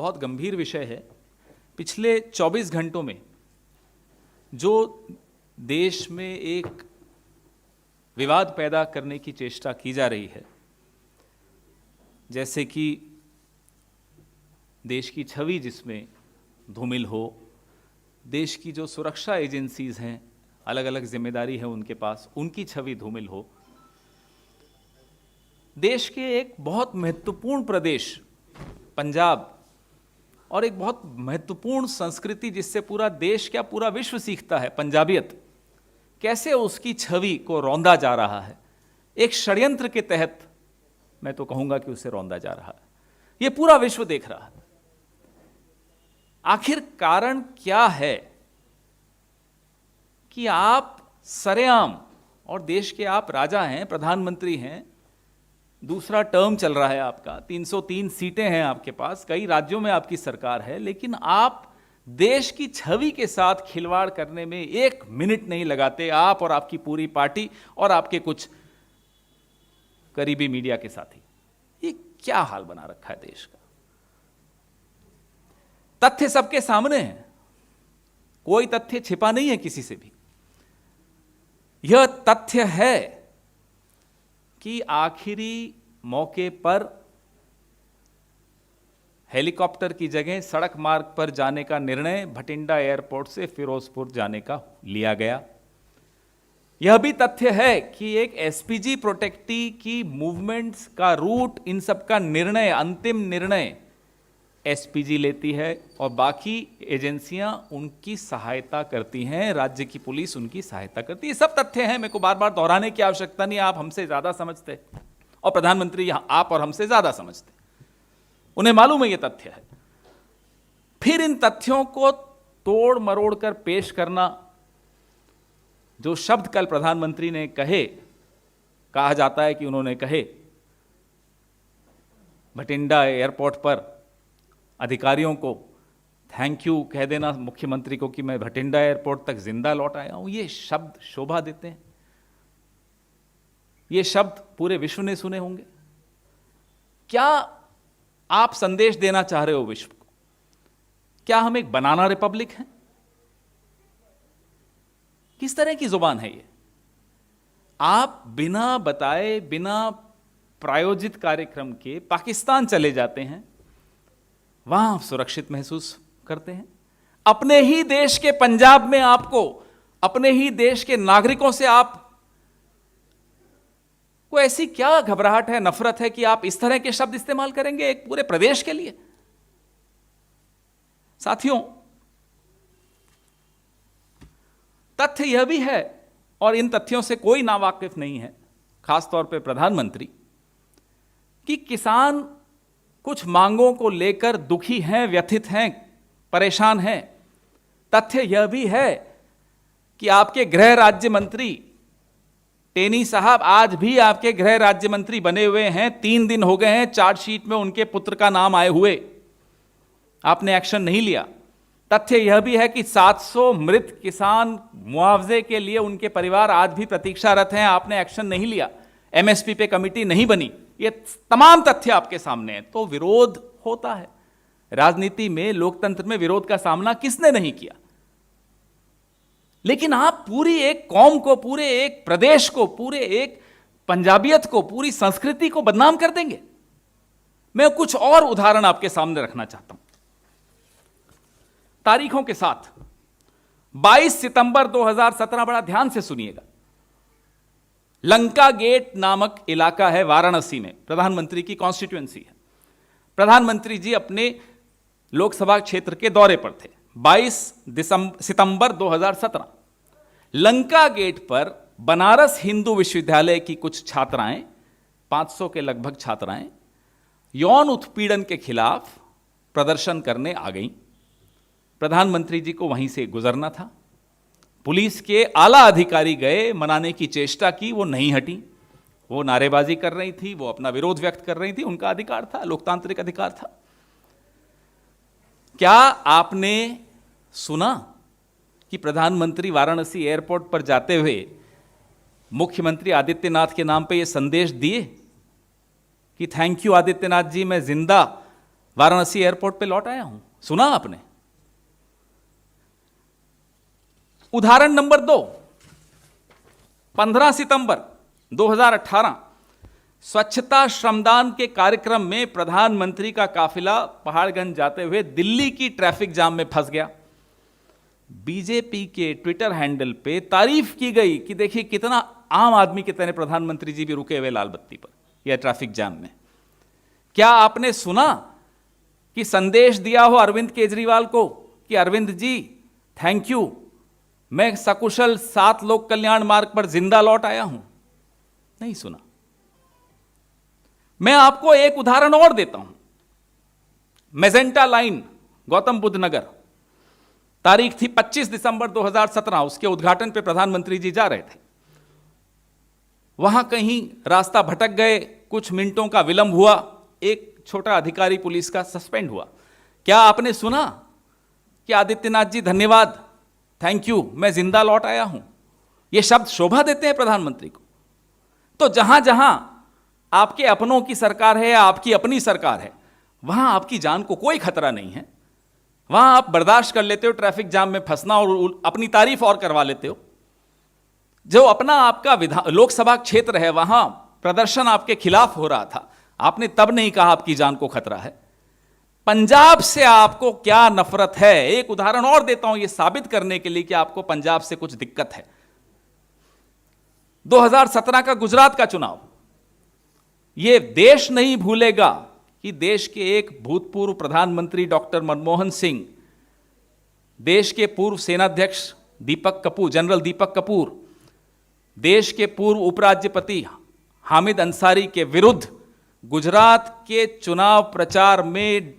बहुत गंभीर विषय है। पिछले 24 घंटों में जो देश में एक विवाद पैदा करने की चेष्टा की जा रही है, जैसे कि देश की छवि जिसमें धूमिल हो, देश की जो सुरक्षा एजेंसीज हैं, अलग अलग जिम्मेदारी है उनके पास, उनकी छवि धूमिल हो, देश के एक बहुत महत्वपूर्ण प्रदेश पंजाब और एक बहुत महत्वपूर्ण संस्कृति जिससे पूरा देश क्या पूरा विश्व सीखता है, पंजाबियत, कैसे उसकी छवि को रौंदा जा रहा है। एक षड्यंत्र के तहत मैं तो कहूंगा कि उसे रौंदा जा रहा है। यह पूरा विश्व देख रहा है। आखिर कारण क्या है कि आप सरेआम, और देश के आप राजा हैं, प्रधानमंत्री हैं, दूसरा टर्म चल रहा है आपका, 303 सीटें हैं आपके पास, कई राज्यों में आपकी सरकार है, लेकिन आप देश की छवि के साथ खिलवाड़ करने में एक मिनट नहीं लगाते, आप और आपकी पूरी पार्टी और आपके कुछ करीबी मीडिया के साथी। ये क्या हाल बना रखा है देश का। तथ्य सबके सामने है, कोई तथ्य छिपा नहीं है किसी से भी। यह तथ्य है कि आखिरी मौके पर हेलीकॉप्टर की जगह सड़क मार्ग पर जाने का निर्णय भटिंडा एयरपोर्ट से फिरोजपुर जाने का लिया गया। यह भी तथ्य है कि एक एसपीजी प्रोटेक्टी की मूवमेंट्स का रूट, इन सब का निर्णय, अंतिम निर्णय एसपीजी लेती है और बाकी एजेंसियां उनकी सहायता करती हैं, राज्य की पुलिस उनकी सहायता करती है। सब तथ्य हैं, मेरे को बार बार दोहराने की आवश्यकता नहीं, आप हमसे ज्यादा समझते और प्रधानमंत्री आप और हमसे ज्यादा समझते, उन्हें मालूम है ये तथ्य है। फिर इन तथ्यों को तोड़ मरोड़ कर पेश करना, जो शब्द कल प्रधानमंत्री ने कहे, कहा जाता है कि उन्होंने कहे भटिंडा एयरपोर्ट पर अधिकारियों को थैंक यू कह देना, मुख्यमंत्री को, कि मैं भटिंडा एयरपोर्ट तक जिंदा लौट आया हूं, ये शब्द शोभा देते हैं। ये शब्द पूरे विश्व ने सुने होंगे। क्या आप संदेश देना चाह रहे हो विश्व को? क्या हम एक बनाना रिपब्लिक हैं? किस तरह की जुबान है ये? आप बिना बताए, बिना प्रायोजित कार्यक्रम के पाकिस्तान चले जाते हैं, वहां सुरक्षित महसूस करते हैं। अपने ही देश के पंजाब में आपको, अपने ही देश के नागरिकों से आप को ऐसी क्या घबराहट है, नफरत है कि आप इस तरह के शब्द इस्तेमाल करेंगे एक पूरे प्रदेश के लिए? साथियों, तथ्य यह भी है, और इन तथ्यों से कोई नावाकिफ नहीं है, खासतौर पर प्रधानमंत्री, कि किसान कुछ मांगों को लेकर दुखी हैं, व्यथित हैं, परेशान हैं। तथ्य यह भी है कि आपके गृह राज्य मंत्री टेनी साहब आज भी आपके गृह राज्य मंत्री बने हुए हैं। 3 दिन हो गए हैं चार्जशीट में उनके पुत्र का नाम आए हुए, आपने एक्शन नहीं लिया। तथ्य यह भी है कि 700 मृत किसान मुआवजे के लिए उनके परिवार आज भी प्रतीक्षारत हैं, आपने एक्शन नहीं लिया। एमएसपी पे कमेटी नहीं बनी। ये तमाम तथ्य आपके सामने हैं। तो विरोध होता है राजनीति में, लोकतंत्र में विरोध का सामना किसने नहीं किया? लेकिन आप पूरी एक कौम को, पूरे एक प्रदेश को, पूरे एक पंजाबियत को, पूरी संस्कृति को बदनाम कर देंगे। मैं कुछ और उदाहरण आपके सामने रखना चाहता हूं तारीखों के साथ। 22 सितंबर 2017, बड़ा ध्यान से सुनिएगा। लंका गेट नामक इलाका है वाराणसी में, प्रधानमंत्री की कॉन्स्टिट्यूएंसी है। प्रधानमंत्री जी अपने लोकसभा क्षेत्र के दौरे पर थे। 22 सितंबर 2017, लंका गेट पर बनारस हिंदू विश्वविद्यालय की कुछ छात्राएं, 500 के लगभग छात्राएं, यौन उत्पीड़न के खिलाफ प्रदर्शन करने आ गईं। प्रधानमंत्री जी को वहीं से गुजरना था। पुलिस के आला अधिकारी गए, मनाने की चेष्टा की, वो नहीं हटी। वो नारेबाजी कर रही थी, वो अपना विरोध व्यक्त कर रही थी, उनका अधिकार था, लोकतांत्रिक अधिकार था। क्या आपने सुना कि प्रधानमंत्री वाराणसी एयरपोर्ट पर जाते हुए मुख्यमंत्री आदित्यनाथ के नाम पे ये संदेश दिए कि थैंक यू आदित्यनाथ जी, मैं जिंदा वाराणसी एयरपोर्ट पे लौट आया हूं, सुना आपने? उदाहरण नंबर 2, 15 सितंबर 2018 स्वच्छता श्रमदान के कार्यक्रम में प्रधानमंत्री का काफिला पहाड़गंज जाते हुए दिल्ली की ट्रैफिक जाम में फंस गया। बीजेपी के ट्विटर हैंडल पे तारीफ की गई कि देखिए कितना आम आदमी की तरह प्रधानमंत्री जी भी रुके हुए लाल बत्ती पर या ट्रैफिक जाम में। क्या आपने सुना कि संदेश दिया हो अरविंद केजरीवाल को कि अरविंद जी थैंक यू, मैं सकुशल 7 लोक कल्याण मार्ग पर जिंदा लौट आया हूं? नहीं सुना। मैं आपको एक उदाहरण और देता हूं। मेजेंटा लाइन गौतम बुद्ध नगर, तारीख थी 25 दिसंबर 2017, उसके उद्घाटन पे प्रधानमंत्री जी जा रहे थे। वहां कहीं रास्ता भटक गए, कुछ मिनटों का विलंब हुआ, एक छोटा अधिकारी पुलिस का सस्पेंड हुआ। क्या आपने सुना कि आदित्यनाथ जी धन्यवाद, थैंक यू, मैं जिंदा लौट आया हूं? ये शब्द शोभा देते हैं प्रधानमंत्री को। तो जहां जहां आपके अपनों की सरकार है या आपकी अपनी सरकार है, वहां आपकी जान को कोई खतरा नहीं है। वहां आप बर्दाश्त कर लेते हो ट्रैफिक जाम में फंसना और अपनी तारीफ और करवा लेते हो। जो अपना आपका लोकसभा क्षेत्र है, वहां प्रदर्शन आपके खिलाफ हो रहा था, आपने तब नहीं कहा आपकी जान को खतरा है। पंजाब से आपको क्या नफरत है? एक उदाहरण और देता हूं यह साबित करने के लिए कि आपको पंजाब से कुछ दिक्कत है। 2017 का गुजरात का चुनाव, यह देश नहीं भूलेगा कि देश के एक भूतपूर्व प्रधानमंत्री डॉक्टर मनमोहन सिंह, देश के पूर्व सेनाध्यक्ष दीपक कपूर, जनरल दीपक कपूर, देश के पूर्व उपराज्यपति हामिद अंसारी के विरुद्ध गुजरात के चुनाव प्रचार में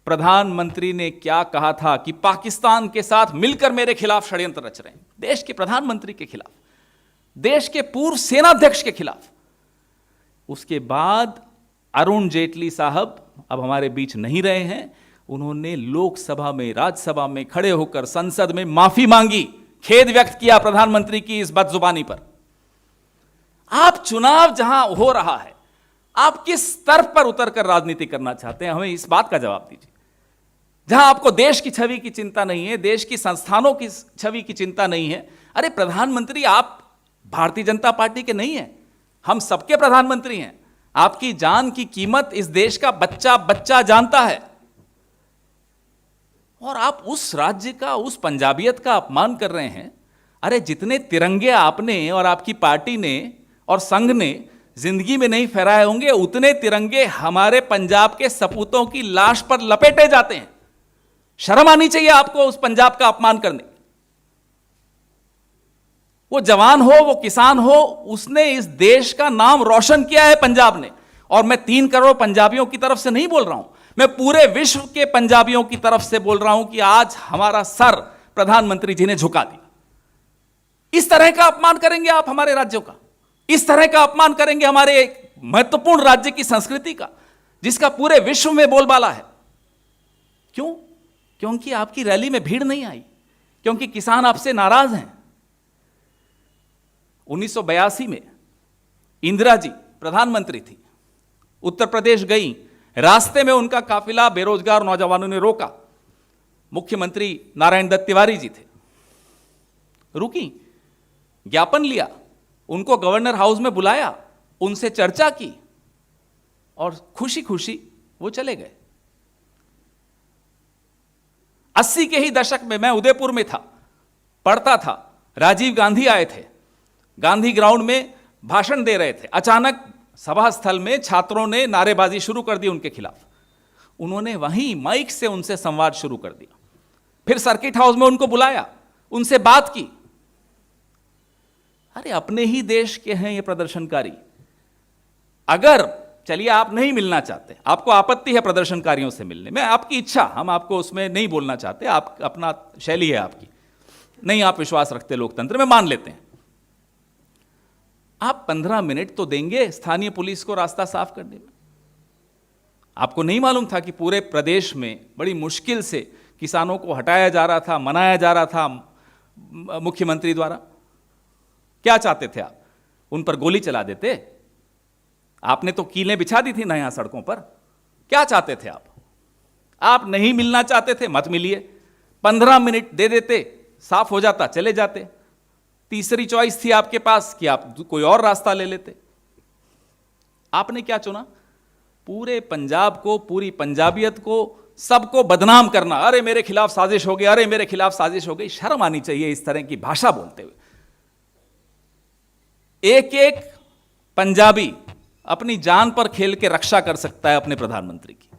प्रधानमंत्री ने क्या कहा था कि पाकिस्तान के साथ मिलकर मेरे खिलाफ षड्यंत्र रच रहे हैं। देश के प्रधानमंत्री के खिलाफ, देश के पूर्व सेनाध्यक्ष के खिलाफ। उसके बाद अरुण जेटली साहब अब हमारे बीच नहीं रहे हैं, उन्होंने लोकसभा में, राज्यसभा में खड़े होकर संसद में माफी मांगी, खेद व्यक्त किया प्रधानमंत्री की इस बदजुबानी पर। आप चुनाव जहां हो रहा है, आप किस स्तर पर उतरकर राजनीति करना चाहते हैं, हमें इस बात का जवाब दीजिए। जहां आपको देश की छवि की चिंता नहीं है, देश की संस्थानों की छवि की चिंता नहीं है। अरे प्रधानमंत्री आप भारतीय जनता पार्टी के नहीं हैं, हम सबके प्रधानमंत्री हैं। आपकी जान की कीमत इस देश का बच्चा बच्चा जानता है, और आप उस राज्य का, उस पंजाबियत का अपमान कर रहे हैं। अरे जितने तिरंगे आपने और आपकी पार्टी ने और संघ ने जिंदगी में नहीं फहराए होंगे, उतने तिरंगे हमारे पंजाब के सपूतों की लाश पर लपेटे जाते हैं। शर्म आनी चाहिए आपको उस पंजाब का अपमान करने। वो जवान हो, वो किसान हो, उसने इस देश का नाम रोशन किया है पंजाब ने। और मैं 3 करोड़ पंजाबियों की तरफ से नहीं बोल रहा हूं, मैं पूरे विश्व के पंजाबियों की तरफ से बोल रहा हूं कि आज हमारा सर प्रधानमंत्री जी ने झुका दिया। इस तरह का अपमान करेंगे आप हमारे राज्यों का? इस तरह का अपमान करेंगे हमारे एक महत्वपूर्ण राज्य की संस्कृति का, जिसका पूरे विश्व में बोलबाला है? क्यों? क्योंकि आपकी रैली में भीड़ नहीं आई, क्योंकि किसान आपसे नाराज हैं। 1982 में इंदिरा जी प्रधानमंत्री थी, उत्तर प्रदेश गई, रास्ते में उनका काफिला बेरोजगार नौजवानों ने रोका। मुख्यमंत्री नारायण दत्त तिवारी जी थे, रुकी, ज्ञापन लिया, उनको गवर्नर हाउस में बुलाया, उनसे चर्चा की और खुशी खुशी वो चले गए। 80 के ही दशक में मैं उदयपुर में था, पढ़ता था, राजीव गांधी आए थे, गांधी ग्राउंड में भाषण दे रहे थे। अचानक सभा स्थल में छात्रों ने नारेबाजी शुरू कर दी उनके खिलाफ। उन्होंने वहीं माइक से उनसे संवाद शुरू कर दिया। फिर सर्किट हाउस में उनको बुलाया, उनसे बात की। अरे अपने ही देश के हैं ये प्रदर्शनकारी। अगर चलिए आप नहीं मिलना चाहते, आपको आपत्ति है प्रदर्शनकारियों से मिलने में, आपकी इच्छा, हम आपको उसमें नहीं बोलना चाहते, आप अपना शैली है आपकी, नहीं आप विश्वास रखते लोकतंत्र में, मान लेते हैं। आप 15 मिनट तो देंगे स्थानीय पुलिस को रास्ता साफ करने में? आपको नहीं मालूम था कि पूरे प्रदेश में बड़ी मुश्किल से किसानों को हटाया जा रहा था, मनाया जा रहा था मुख्यमंत्री द्वारा? क्या चाहते थे आप? उन पर गोली चला देते? आपने तो कीलें बिछा दी थी ना यहां सड़कों पर। क्या चाहते थे आप? आप नहीं मिलना चाहते थे, मत मिलिए, 15 मिनट दे देते, साफ हो जाता, चले जाते। तीसरी चॉइस थी आपके पास कि आप कोई और रास्ता ले लेते। आपने क्या चुना? पूरे पंजाब को, पूरी पंजाबियत को, सबको बदनाम करना। अरे मेरे खिलाफ साजिश हो गई, अरे मेरे खिलाफ साजिश हो गई। शर्म आनी चाहिए इस तरह की भाषा बोलते हुए। एक एक पंजाबी अपनी जान पर खेल के रक्षा कर सकता है अपने प्रधानमंत्री की,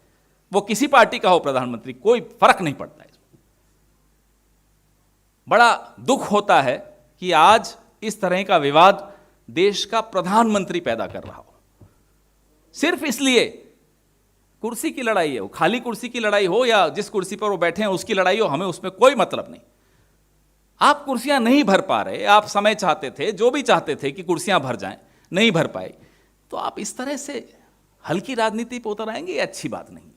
वो किसी पार्टी का हो प्रधानमंत्री, कोई फर्क नहीं पड़ता है। बड़ा दुख होता है कि आज इस तरह का विवाद देश का प्रधानमंत्री पैदा कर रहा हो, सिर्फ इसलिए कुर्सी की लड़ाई है। वो खाली कुर्सी की लड़ाई हो या जिस कुर्सी पर वो बैठे हैं उसकी लड़ाई हो, हमें उसमें कोई मतलब नहीं। आप कुर्सियां नहीं भर पा रहे, आप समय चाहते थे, जो भी चाहते थे कि कुर्सियां भर जाएं, नहीं भर पाए, तो आप इस तरह से हल्की राजनीति पर उतर आएंगे, ये अच्छी बात नहीं।